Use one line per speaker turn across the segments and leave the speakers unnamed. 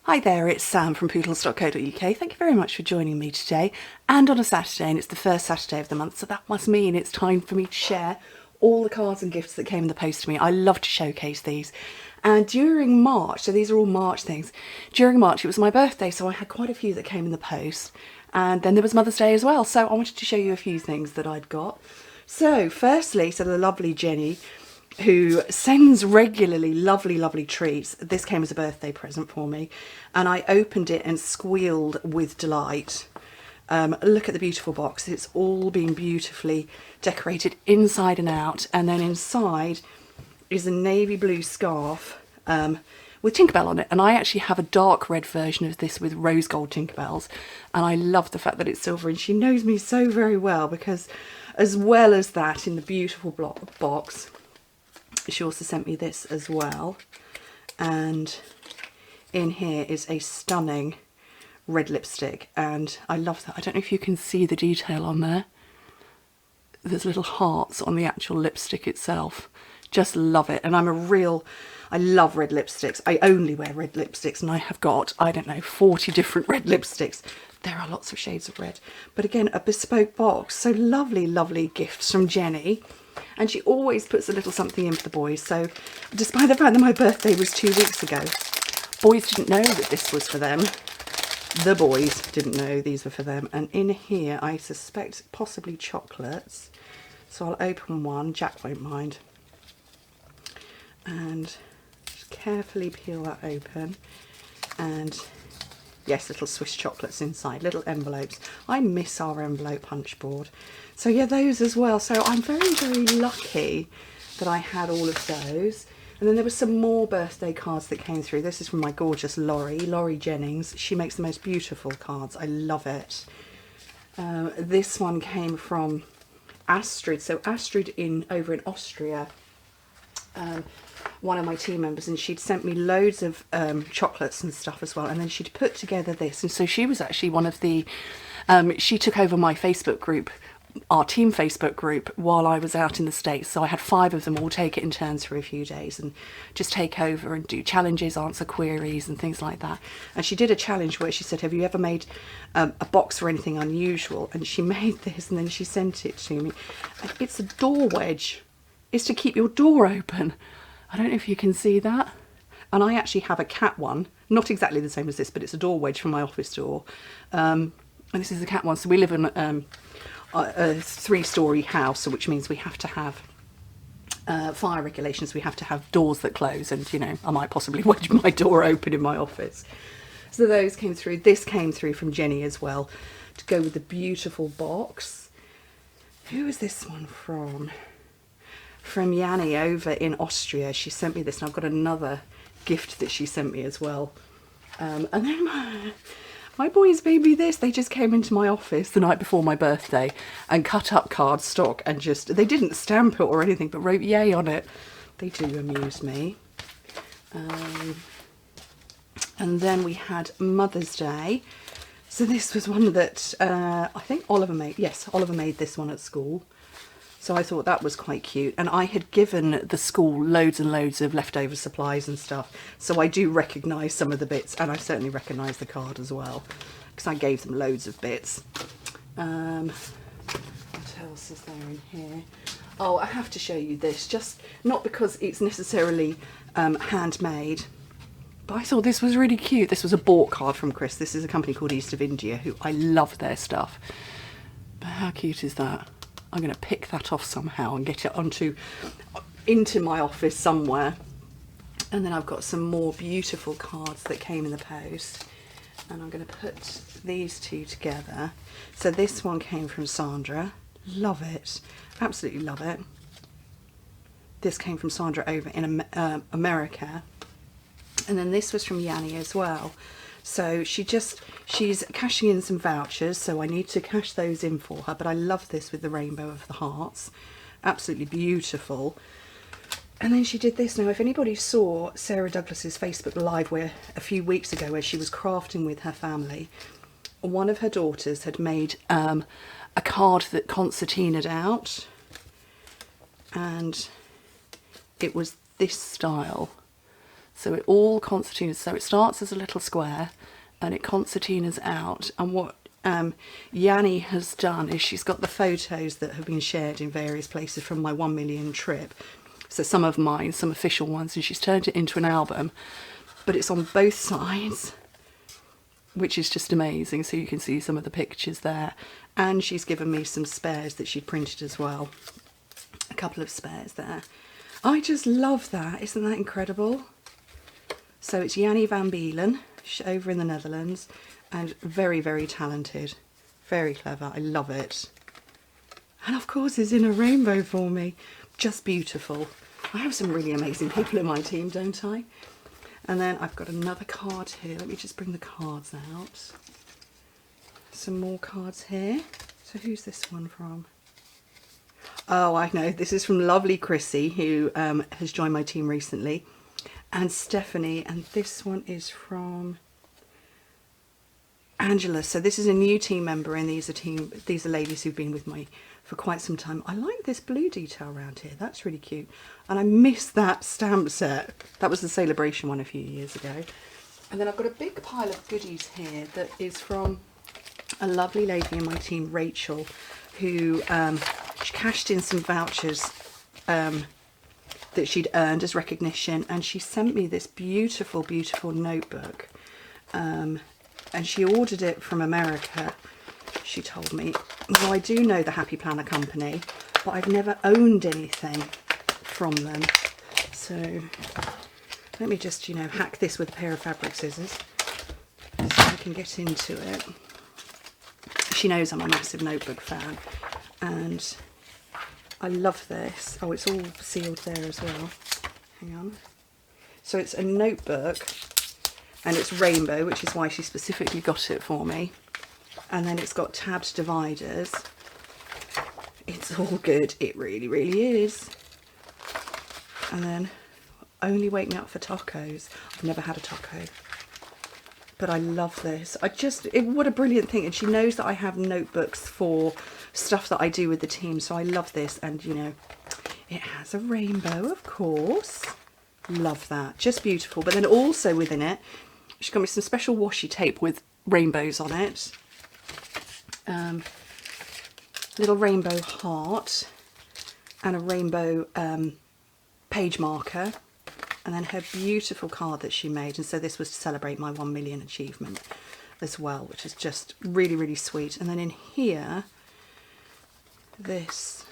Hi there, it's Sam from Pootles.co.uk. Thank you very much for joining me today and on a Saturday, and it's the first Saturday of the month, so that must mean it's time for me to share all the cards and gifts that came in the post to me. I love to showcase these. And during March, so these are all March things, during March it was my birthday, so I had quite a few that came in the post. And then there was Mother's Day as well, so I wanted to show you a few things that I'd got. So firstly, the lovely Jenny, who sends regularly lovely treats. This came as a birthday present for me, and I opened it and squealed with delight. Look at the beautiful box. It's all been beautifully decorated inside and out, and then inside is a navy blue scarf with Tinkerbell on it, and I actually have a dark red version of this with rose gold Tinkerbells, and I love the fact that it's silver, and she knows me so very well because as well as that, in the beautiful box, she also sent me this as well, and in here is a stunning red lipstick, and I love that. I don't know if you can see the detail on there. There's little hearts on the actual lipstick itself. Just love it, and I love red lipsticks. I only wear red lipsticks, and I have got, I don't know, 40 different red lipsticks. There are lots of shades of red, but again, a bespoke box. So lovely gifts from Jenny. And she always puts a little something in for the boys. So despite the fact that my birthday was 2 weeks ago, boys didn't know that this was for them. The boys didn't know these were for them. And in here, I suspect possibly chocolates. So I'll open one. Jack won't mind. And just carefully peel that open. And yes, little Swiss chocolates inside, little envelopes. I miss our envelope punch board. So yeah, those as well. So I'm very lucky that I had all of those. And then there were some more birthday cards that came through. This is from my gorgeous Laurie Jennings. She makes the most beautiful cards. I love it. This one came from Astrid. So Astrid over in Austria, one of my team members, and she'd sent me loads of chocolates and stuff as well, and then she'd put together this, and so she was actually one of the she took over my Facebook group, our team Facebook group, while I was out in the States. So I had 5 of them all take it in turns for a few days and just take over and do challenges, answer queries and things like that. And she did a challenge where she said, have you ever made a box for anything unusual? And she made this, and then she sent it to me. And it's a door wedge. It's to keep your door open. I don't know if you can see that. And I actually have a cat one, not exactly the same as this, but it's a door wedge for my office door. And this is the cat one. So we live in a 3-storey house, which means we have to have fire regulations. We have to have doors that close, and you know, I might possibly wedge my door open in my office. So those came through. This came through from Jenny as well, to go with the beautiful box. Who is this one from? From Yanni over in Austria. She sent me this, and I've got another gift that she sent me as well. And then my boys made me this. They just came into my office the night before my birthday and cut up cardstock, and they didn't stamp it or anything, but wrote yay on it. They do amuse me. And then we had Mother's Day. So this was one that I think Oliver made. Yes, Oliver made this one at school. So I thought that was quite cute. And I had given the school loads and loads of leftover supplies and stuff. So I do recognise some of the bits, and I certainly recognise the card as well, because I gave them loads of bits. What else is there in here? Oh, I have to show you this, just not because it's necessarily handmade, but I thought this was really cute. This was a bought card from Chris. This is a company called East of India, who I love their stuff. But how cute is that? I'm going to pick that off somehow and get it into my office somewhere. And then I've got some more beautiful cards that came in the post, and I'm going to put these two together. So this one came from Sandra. Love it. Absolutely love it. This came from Sandra over in America. And then this was from Yanni as well. So she's cashing in some vouchers, so I need to cash those in for her. But I love this with the rainbow of the hearts. Absolutely beautiful. And then she did this. Now, if anybody saw Sarah Douglas's Facebook Live a few weeks ago, where she was crafting with her family, one of her daughters had made a card that concertinaed out, and it was this style. So it all concertinas. So it starts as a little square and it concertinas out. And what Yanni has done is she's got the photos that have been shared in various places from my 1 million trip. So some of mine, some official ones, and she's turned it into an album, but it's on both sides, which is just amazing. So you can see some of the pictures there. And she's given me some spares that she printed as well. A couple of spares there. I just love that. Isn't that incredible? So it's Yanni van Beelen, over in the Netherlands, and very, very talented. Very clever. I love it. And of course it's in a rainbow for me. Just beautiful. I have some really amazing people in my team, don't I? And then I've got another card here. Let me just bring the cards out. Some more cards here. So who's this one from? Oh, I know. This is from lovely Chrissy, who has joined my team recently. And Stephanie. And this one is from Angela. So this is a new team member, and these are ladies who've been with me for quite some time. I like this blue detail around here. That's really cute. And I missed that stamp set. That was the Celebration one a few years ago. And then I've got a big pile of goodies here that is from a lovely lady in my team, Rachel, who she cashed in some vouchers that she'd earned as recognition, and she sent me this beautiful, beautiful notebook. And she ordered it from America, she told me. Now, I do know the Happy Planner company, but I've never owned anything from them. So let me just, hack this with a pair of fabric scissors so I can get into it. She knows I'm a massive notebook fan, and I love this. Oh, it's all sealed there as well. Hang on. So it's a notebook, and it's rainbow, which is why she specifically got it for me. And then it's got tabbed dividers. It's all good. It really, really is. And then only wake me up for tacos. I've never had a taco, but I love this. What a brilliant thing. And she knows that I have notebooks for stuff that I do with the team. So I love this. And it has a rainbow, of course. Love that. Just beautiful. But then also within it, she got me some special washi tape with rainbows on it. Little rainbow heart and a rainbow page marker, and then her beautiful card that she made. And so this was to celebrate my 1 million achievement as well, which is just really, really sweet. And then in here, this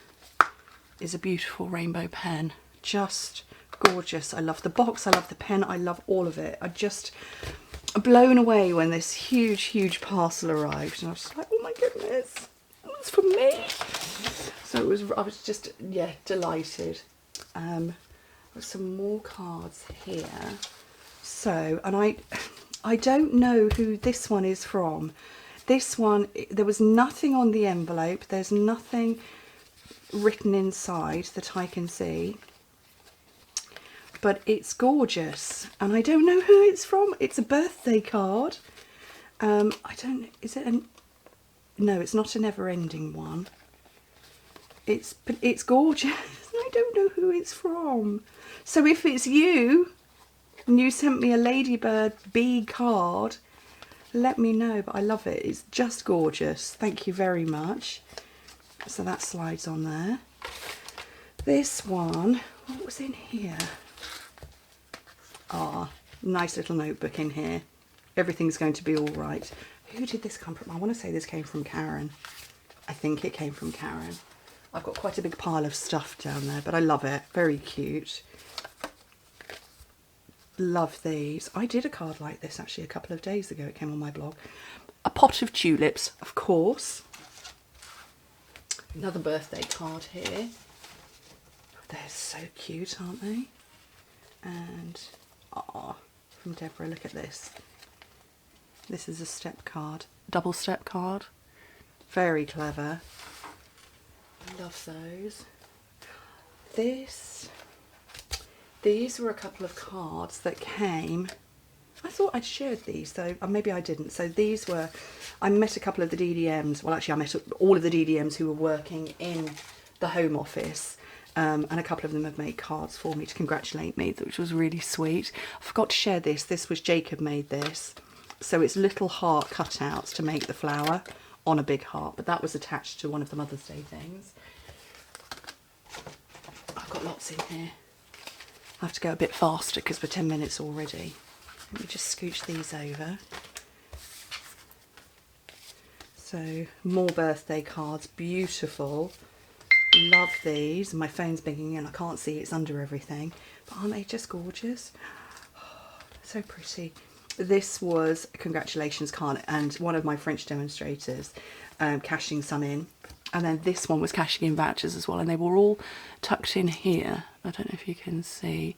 is a beautiful rainbow pen. Just gorgeous. I love the box, I love the pen, I love all of it. I just blown away when this huge, huge parcel arrived, and I was just like, oh my goodness, that's for me. So I was just, yeah, delighted. There's some more cards here. So, and I don't know who this one is from. This one, there was nothing on the envelope. There's nothing written inside that I can see. But it's gorgeous, and I don't know who it's from. It's a birthday card. No, it's not a never-ending one. But it's gorgeous. I don't know who it's from. So if it's you, and you sent me a Ladybird bee card, let me know. But I love it. It's just gorgeous. Thank you very much. So that slides on there. This one, what was in here? Ah, nice little notebook in here. Everything's going to be all right. Who did this come from? I want to say this came from Karen. I think it came from Karen. I've got quite a big pile of stuff down there, but I love it. Very cute. Love these. I did a card like this actually a couple of days ago. It came on my blog. A pot of tulips, of course. Another birthday card here. They're so cute, aren't they? And from Deborah, look at this. This is a step card, double step card. Very clever. Love those. These were a couple of cards that came. I thought I'd shared these, so maybe I didn't. So these were, I met a couple of the DDMs. Well, actually, I met all of the DDMs who were working in the Home Office. And a couple of them have made cards for me to congratulate me, which was really sweet. I forgot to share this. This was Jacob made this. So it's little heart cutouts to make the flower on a big heart, but that was attached to one of the Mother's Day things. I've got lots in here. I have to go a bit faster because we're 10 minutes already. Let me just scooch these over. So more birthday cards, beautiful. Love these. My phone's binging and I can't see, it's under everything. But aren't they just gorgeous? Oh, so pretty. This was a congratulations card and one of my French demonstrators cashing some in. And then this one was cashing in vouchers as well, and they were all tucked in here. I don't know if you can see.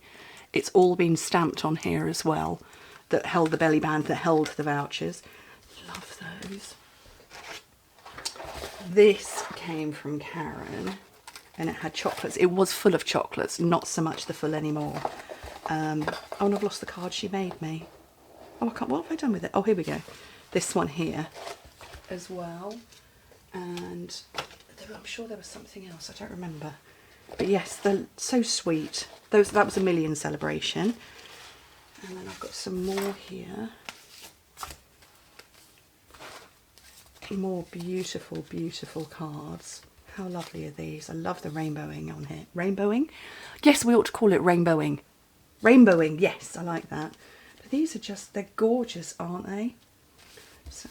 It's all been stamped on here as well, that held the belly band, that held the vouchers. Love those. This came from Karen, and it had chocolates. It was full of chocolates, not so much the full anymore. Oh, and I've lost the card she made me. Oh, I can't, what have I done with it? Oh, here we go. This one here as well. And I'm sure there was something else, I don't remember. But yes, they're so sweet. That was a million celebration. And then I've got some more here. More beautiful, beautiful cards. How lovely are these? I love the rainbowing on here. Rainbowing? Yes, we ought to call it rainbowing. Rainbowing, yes, I like that. But these are just, they're gorgeous, aren't they? So,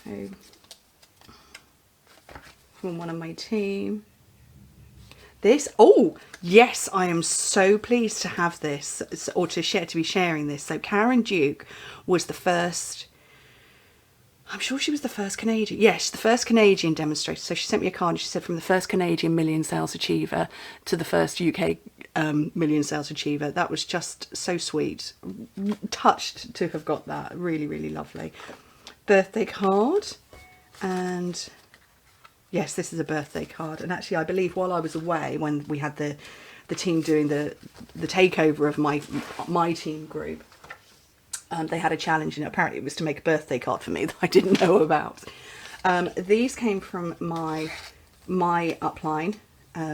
from one of my team. This, oh yes, I am so pleased to have this, or to be sharing this. So Karen Duke was the first, I'm sure she was the first Canadian, yes, the first Canadian demonstrator. So she sent me a card and she said, from the first Canadian million sales achiever to the first UK million sales achiever. That was just so sweet. Touched to have got that. Really, really lovely. Birthday card. And yes, this is a birthday card. And actually, I believe while I was away, when we had the team doing the takeover of my team group, they had a challenge, and apparently it was to make a birthday card for me that I didn't know about. These came from my upline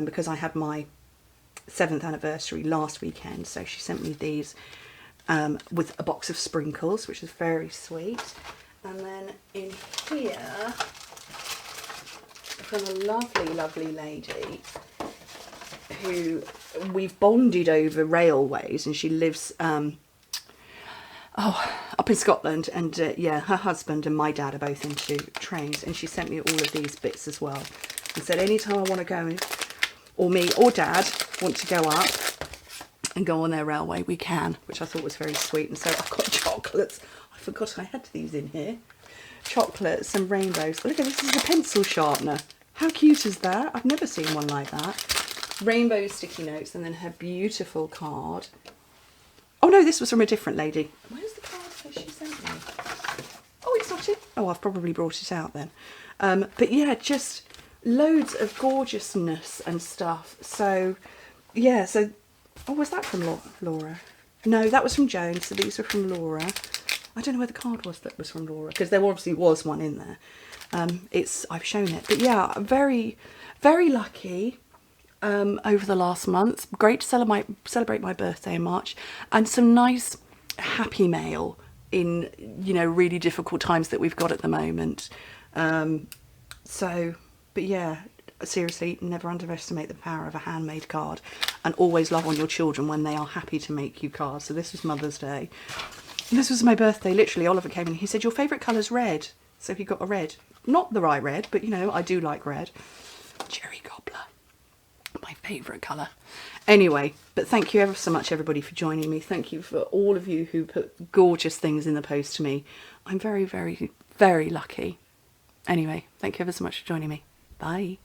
because I had my 7th anniversary last weekend. So she sent me these with a box of sprinkles, which is very sweet. And then in here, from a lovely, lovely lady who we've bonded over railways, and she lives up in Scotland, and yeah, her husband and my dad are both into trains, and she sent me all of these bits as well and said anytime I want to go, or me or dad want to go up and go on their railway, we can, which I thought was very sweet. And so I've got chocolates. I forgot I had these in here. Chocolates and rainbows. Oh, look at this, is a pencil sharpener. How cute is that? I've never seen one like that. Rainbow sticky notes, and then her beautiful card. Oh no, this was from a different lady. Where's the card that she sent me? Oh, it's not it. Oh, I've probably brought it out then. But yeah, just loads of gorgeousness and stuff. So yeah, so, oh, was that from Laura? No, that was from Joan. So these were from Laura. I don't know where the card was that was from Laura, because there obviously was one in there. I've shown it. But yeah, very, very lucky over the last month. Great to celebrate my birthday in March, and some nice happy mail in, you know, really difficult times that we've got at the moment. So, but yeah, seriously, never underestimate the power of a handmade card, and always love on your children when they are happy to make you cards. So this was Mother's Day. And this was my birthday. Literally, Oliver came in. He said, your favourite colour's red. So he got a red. Not the right red, but you know, I do like red. Cherry Gobbler. My favourite colour. Anyway, but thank you ever so much, everybody, for joining me. Thank you for all of you who put gorgeous things in the post to me. I'm very, very, very lucky. Anyway, thank you ever so much for joining me. Bye.